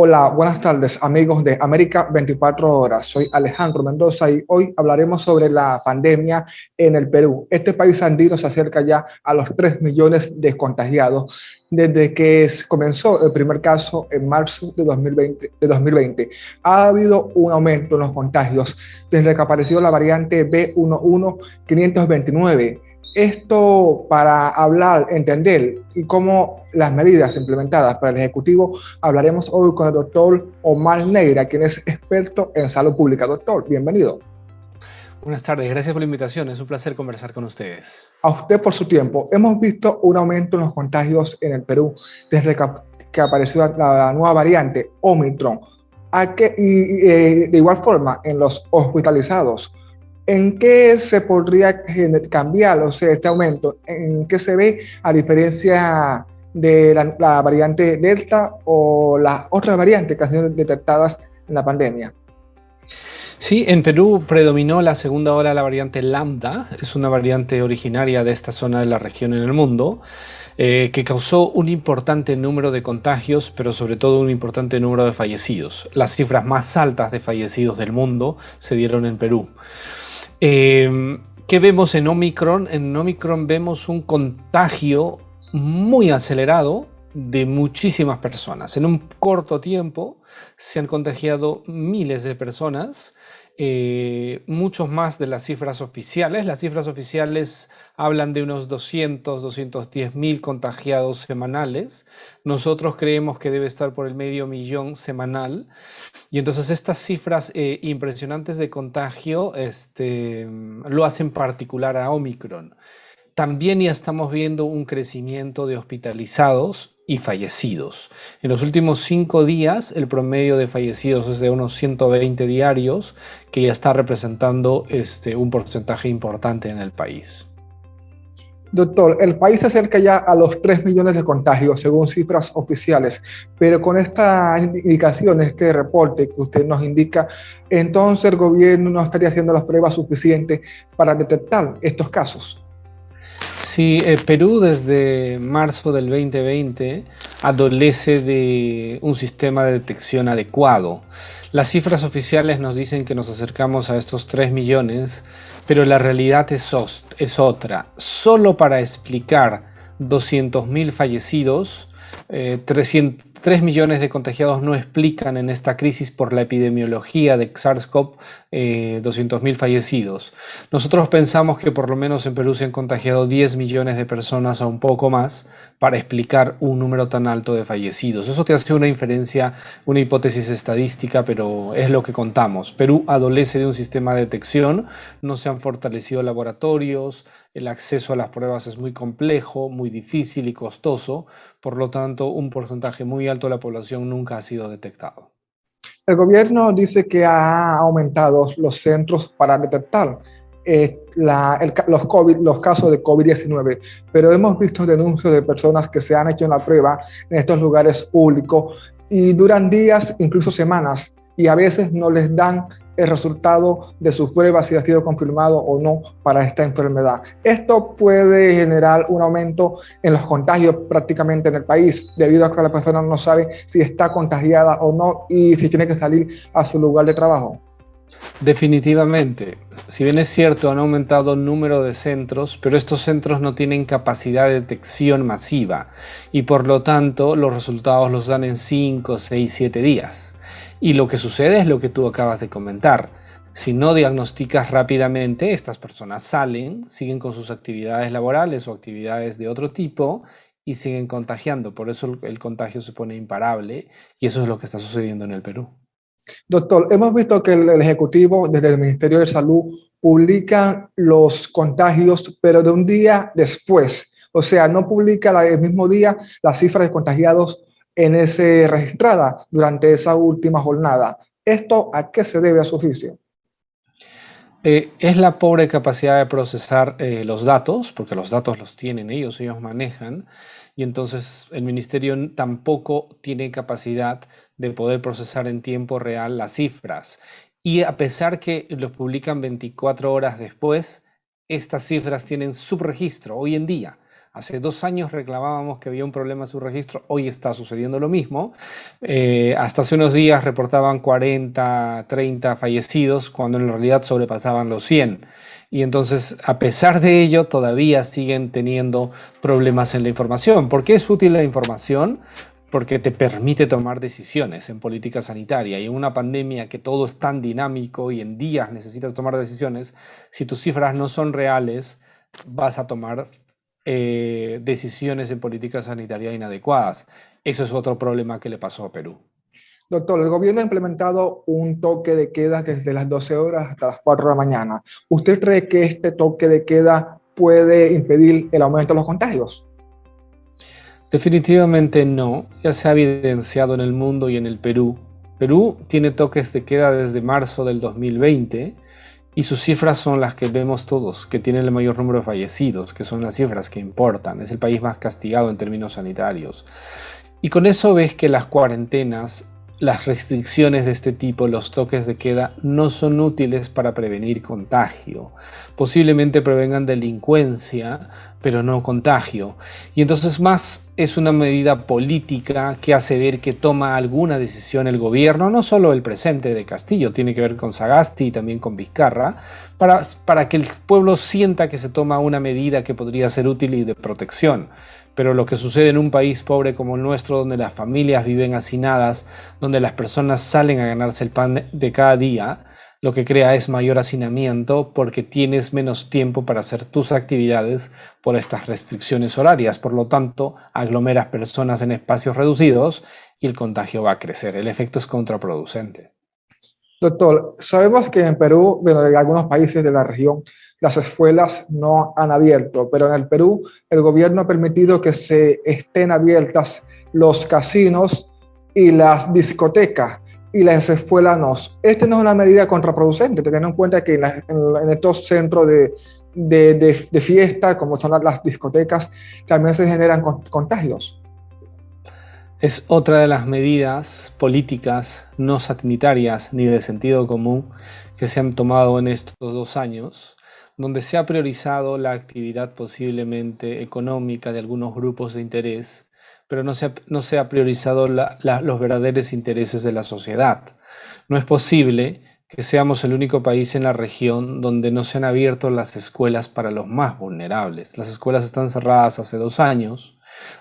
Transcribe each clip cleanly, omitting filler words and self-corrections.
Hola, buenas tardes amigos de América 24 horas. Soy Alejandro Mendoza y hoy hablaremos sobre la pandemia en el Perú. Este país andino se acerca ya a los 3 millones de contagiados desde que comenzó el primer caso en marzo de 2020. Ha habido un aumento en los contagios desde que apareció la variante B.1.1.529. Esto para hablar, entender y cómo las medidas implementadas por el Ejecutivo. Hablaremos hoy con el doctor Omar Neira, quien es experto en salud pública. Doctor, bienvenido. Buenas tardes, gracias por la invitación. Es un placer conversar con ustedes. A usted por su tiempo. Hemos visto un aumento en los contagios en el Perú desde que apareció la nueva variante Omicron. De igual forma, en los hospitalizados, ¿en qué se podría cambiar, o sea, este aumento? ¿En qué se ve a diferencia de la variante Delta o las otras variantes que han sido detectadas en la pandemia? Sí, en Perú predominó la segunda ola de la variante Lambda. Es una variante originaria de esta zona de la región en el mundo, que causó un importante número de contagios, pero sobre todo un importante número de fallecidos. Las cifras más altas de fallecidos del mundo se dieron en Perú. ¿Qué vemos en Omicron? En Omicron vemos un contagio muy acelerado de muchísimas personas. En un corto tiempo se han contagiado miles de personas, muchos más de las cifras oficiales. Las cifras oficiales hablan de unos 210 mil contagiados semanales. Nosotros creemos que debe estar por el 500.000 semanal. Y entonces estas cifras impresionantes de contagio lo hacen particular a Omicron. También ya estamos viendo un crecimiento de hospitalizados y fallecidos. En los últimos 5 días, el promedio de fallecidos es de unos 120 diarios, que ya está representando un porcentaje importante en el país. Doctor, el país se acerca ya a los 3 millones de contagios, según cifras oficiales, pero con estas indicaciones, este reporte que usted nos indica, entonces el gobierno no estaría haciendo las pruebas suficientes para detectar estos casos. Sí, Perú desde marzo del 2020 adolece de un sistema de detección adecuado. Las cifras oficiales nos dicen que nos acercamos a estos 3 millones, pero la realidad es otra. Solo para explicar 200.000 fallecidos, 3 millones de contagiados no explican en esta crisis por la epidemiología de SARS-CoV 200.000 fallecidos. Nosotros pensamos que por lo menos en Perú se han contagiado 10 millones de personas o un poco más para explicar un número tan alto de fallecidos. Eso te hace una inferencia, una hipótesis estadística, pero es lo que contamos. Perú adolece de un sistema de detección, no se han fortalecido laboratorios, el acceso a las pruebas es muy complejo, muy difícil y costoso, por lo tanto un porcentaje muy alto de la población nunca ha sido detectado. El gobierno dice que ha aumentado los centros para detectar los casos de COVID-19, pero hemos visto denuncias de personas que se han hecho la prueba en estos lugares públicos y duran días, incluso semanas, y a veces no les dan el resultado de sus pruebas si ha sido confirmado o no para esta enfermedad. Esto puede generar un aumento en los contagios prácticamente en el país, debido a que la persona no sabe si está contagiada o no y si tiene que salir a su lugar de trabajo. Definitivamente, si bien es cierto, han aumentado el número de centros, pero estos centros no tienen capacidad de detección masiva y por lo tanto los resultados los dan en 5, 6, 7 días. Y lo que sucede es lo que tú acabas de comentar. Si no diagnosticas rápidamente, estas personas salen, siguen con sus actividades laborales o actividades de otro tipo y siguen contagiando. Por eso el contagio se pone imparable y eso es lo que está sucediendo en el Perú. Doctor, hemos visto que el Ejecutivo, desde el Ministerio de Salud, publica los contagios, pero de un día después. O sea, no publica el mismo día las cifras de contagiados en ese registrada durante esa última jornada. ¿Esto a qué se debe a su oficio? Es la pobre capacidad de procesar los datos, porque los datos los tienen ellos manejan, y entonces el ministerio tampoco tiene capacidad de poder procesar en tiempo real las cifras. Y a pesar que los publican 24 horas después, estas cifras tienen subregistro hoy en día. Hace 2 años reclamábamos que había un problema en su registro, hoy está sucediendo lo mismo. Hasta hace unos días reportaban 40, 30 fallecidos, cuando en realidad sobrepasaban los 100. Y entonces, a pesar de ello, todavía siguen teniendo problemas en la información. ¿Por qué es útil la información? Porque te permite tomar decisiones en política sanitaria. Y en una pandemia que todo es tan dinámico y en días necesitas tomar decisiones, si tus cifras no son reales, vas a tomar decisiones en política sanitaria inadecuadas. Eso es otro problema que le pasó a Perú. Doctor, el gobierno ha implementado un toque de queda desde las 12 horas hasta las 4 de la mañana. ¿Usted cree que este toque de queda puede impedir el aumento de los contagios? Definitivamente no, ya se ha evidenciado en el mundo y en el Perú. Perú tiene toques de queda desde marzo del 2020 y sus cifras son las que vemos todos, que tienen el mayor número de fallecidos, que son las cifras que importan. Es el país más castigado en términos sanitarios. Y con eso ves que las cuarentenas, las restricciones de este tipo, los toques de queda, no son útiles para prevenir contagio. Posiblemente prevengan delincuencia, pero no contagio. Y entonces más es una medida política que hace ver que toma alguna decisión el gobierno, no solo el presente de Castillo, tiene que ver con Sagasti y también con Vizcarra, para que el pueblo sienta que se toma una medida que podría ser útil y de protección. Pero lo que sucede en un país pobre como el nuestro, donde las familias viven hacinadas, donde las personas salen a ganarse el pan de cada día, lo que crea es mayor hacinamiento porque tienes menos tiempo para hacer tus actividades por estas restricciones horarias. Por lo tanto, aglomeras personas en espacios reducidos y el contagio va a crecer. El efecto es contraproducente. Doctor, sabemos que en Perú, bueno, en algunos países de la región, las escuelas no han abierto, pero en el Perú el gobierno ha permitido que se estén abiertas los casinos y las discotecas y las escuelas no. Esta no es una medida contraproducente, teniendo en cuenta que en estos centros de fiesta, como son las discotecas, también se generan contagios. Es otra de las medidas políticas no sanitarias ni de sentido común que se han tomado en estos 2 años, donde se ha priorizado la actividad posiblemente económica de algunos grupos de interés, pero no se ha priorizado los verdaderos intereses de la sociedad. No es posible que seamos el único país en la región donde no se han abierto las escuelas para los más vulnerables. Las escuelas están cerradas hace 2 años.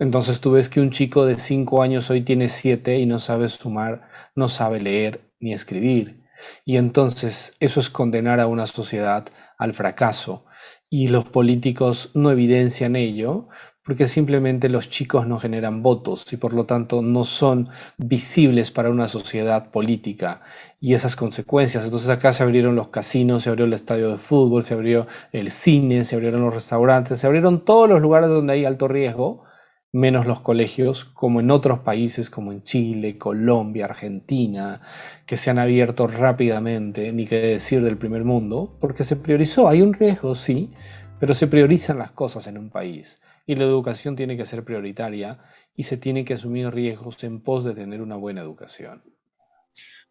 Entonces tú ves que un chico de 5 años hoy tiene 7 y no sabe sumar, no sabe leer ni escribir. Y entonces eso es condenar a una sociedad al fracaso. Y los políticos no evidencian ello porque simplemente los chicos no generan votos y por lo tanto no son visibles para una sociedad política y esas consecuencias. Entonces acá se abrieron los casinos, se abrió el estadio de fútbol, se abrió el cine, se abrieron los restaurantes, se abrieron todos los lugares donde hay alto riesgo, menos los colegios, como en otros países como en Chile, Colombia, Argentina, que se han abierto rápidamente, ni qué decir del primer mundo, porque se priorizó. Hay un riesgo, sí, pero se priorizan las cosas en un país y la educación tiene que ser prioritaria y se tienen que asumir riesgos en pos de tener una buena educación.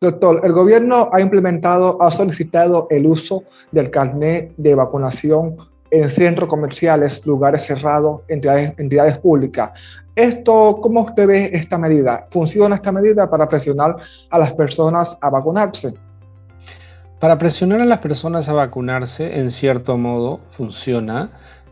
Doctor, el gobierno ha solicitado el uso del carnet de vacunación en centros comerciales, lugares cerrados, entidades públicas. ¿Cómo usted ve esta medida? ¿Funciona esta medida para presionar a las personas a vacunarse? Para presionar a las personas a vacunarse, en cierto modo, funciona.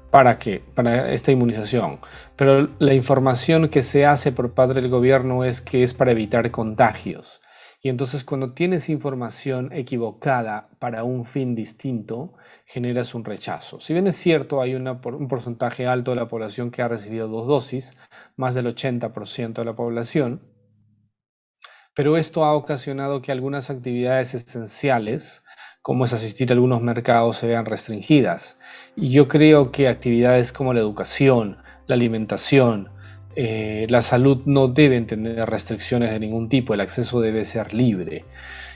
¿Para qué? Para esta inmunización. Pero la información que se hace por parte del gobierno es que es para evitar contagios. Y entonces cuando tienes información equivocada para un fin distinto, generas un rechazo. Si bien es cierto, hay un porcentaje alto de la población que ha recibido 2 dosis, más del 80% de la población, pero esto ha ocasionado que algunas actividades esenciales, como es asistir a algunos mercados, se vean restringidas. Y yo creo que actividades como la educación, la alimentación, la salud no deben tener restricciones de ningún tipo, el acceso debe ser libre.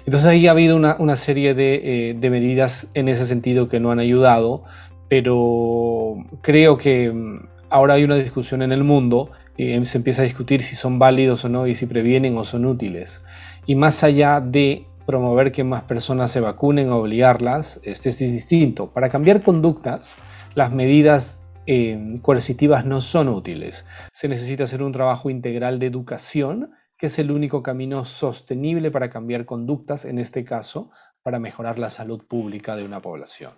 Entonces ahí ha habido una serie de medidas en ese sentido que no han ayudado, pero creo que ahora hay una discusión en el mundo y se empieza a discutir si son válidos o no y si previenen o son útiles. Y más allá de promover que más personas se vacunen o obligarlas, este es distinto. Para cambiar conductas, las medidas coercitivas no son útiles. Se necesita hacer un trabajo integral de educación, que es el único camino sostenible para cambiar conductas, en este caso, para mejorar la salud pública de una población.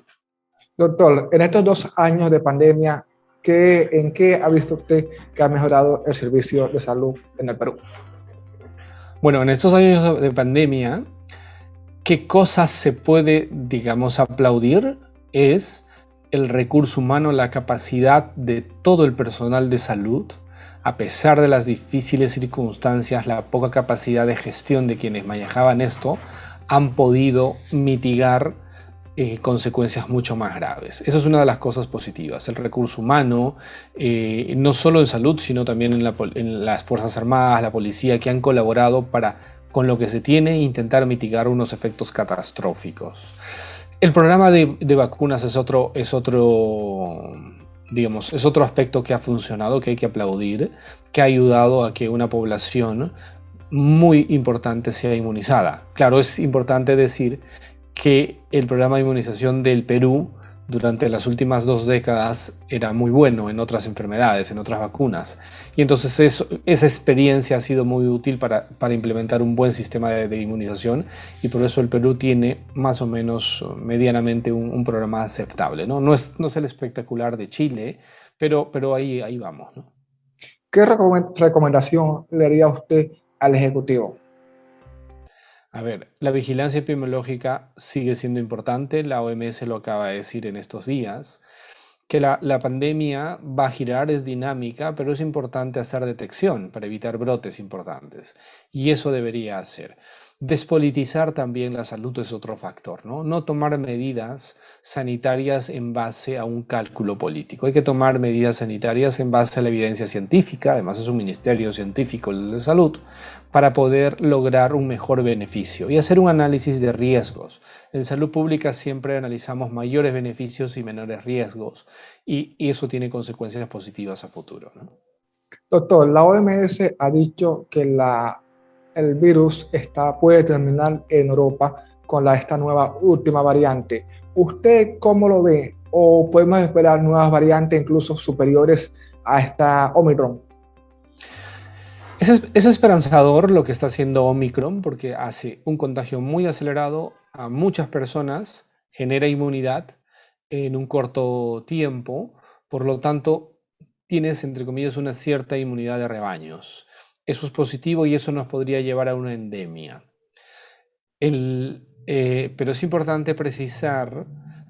Doctor, en estos 2 años de pandemia, ¿en qué ha visto usted que ha mejorado el servicio de salud en el Perú? Bueno, en estos años de pandemia, ¿qué cosas se puede, digamos, aplaudir? Es el recurso humano, la capacidad de todo el personal de salud, a pesar de las difíciles circunstancias, la poca capacidad de gestión de quienes manejaban esto, han podido mitigar consecuencias mucho más graves. Eso es una de las cosas positivas. El recurso humano, no solo en salud, sino también en las Fuerzas Armadas, la policía, que han colaborado para, con lo que se tiene, intentar mitigar unos efectos catastróficos. El programa de vacunas es otro, digamos, es otro aspecto que ha funcionado, que hay que aplaudir, que ha ayudado a que una población muy importante sea inmunizada. Claro, es importante decir que el programa de inmunización del Perú durante las últimas 2 décadas era muy bueno en otras enfermedades, en otras vacunas. Y entonces esa experiencia ha sido muy útil para implementar un buen sistema de inmunización, y por eso el Perú tiene más o menos medianamente un programa aceptable, ¿no? No es el espectacular de Chile, pero ahí vamos, ¿no? ¿Qué recomendación le haría usted al Ejecutivo? A ver, la vigilancia epidemiológica sigue siendo importante. La OMS lo acaba de decir en estos días, que la pandemia va a girar, es dinámica, pero es importante hacer detección para evitar brotes importantes. Y eso debería hacer. Despolitizar también la salud es otro factor, ¿no? No tomar medidas sanitarias en base a un cálculo político. Hay que tomar medidas sanitarias en base a la evidencia científica, además es un ministerio científico de salud, para poder lograr un mejor beneficio y hacer un análisis de riesgos. En salud pública siempre analizamos mayores beneficios y menores riesgos, y eso tiene consecuencias positivas a futuro, ¿no? Doctor, la OMS ha dicho que el virus puede terminar en Europa con esta nueva última variante. ¿Usted cómo lo ve? ¿O podemos esperar nuevas variantes incluso superiores a esta Omicron? Es esperanzador lo que está haciendo Omicron, porque hace un contagio muy acelerado a muchas personas, genera inmunidad en un corto tiempo, por lo tanto tienes, entre comillas, una cierta inmunidad de rebaños. Eso es positivo y eso nos podría llevar a una endemia. Pero es importante precisar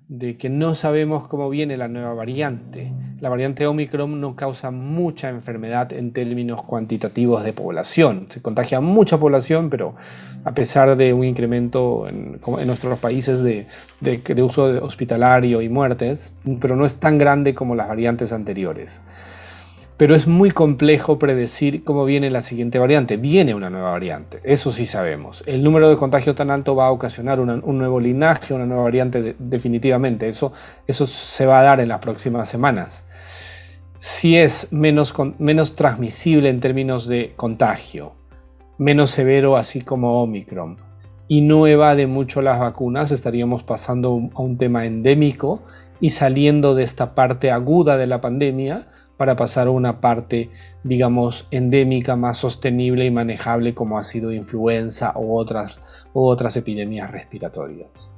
de que no sabemos cómo viene la nueva variante. La variante Omicron no causa mucha enfermedad en términos cuantitativos de población. Se contagia mucha población, pero a pesar de un incremento en nuestros países de uso hospitalario y muertes, pero no es tan grande como las variantes anteriores. Pero es muy complejo predecir cómo viene la siguiente variante. Viene una nueva variante, eso sí sabemos. El número de contagios tan alto va a ocasionar un nuevo linaje, una nueva variante definitivamente. Eso se va a dar en las próximas semanas. Si es menos transmisible en términos de contagio, menos severo así como Omicron, y no evade mucho las vacunas, estaríamos pasando a un tema endémico y saliendo de esta parte aguda de la pandemia para pasar a una parte, digamos, endémica, más sostenible y manejable, como ha sido influenza u otras epidemias respiratorias.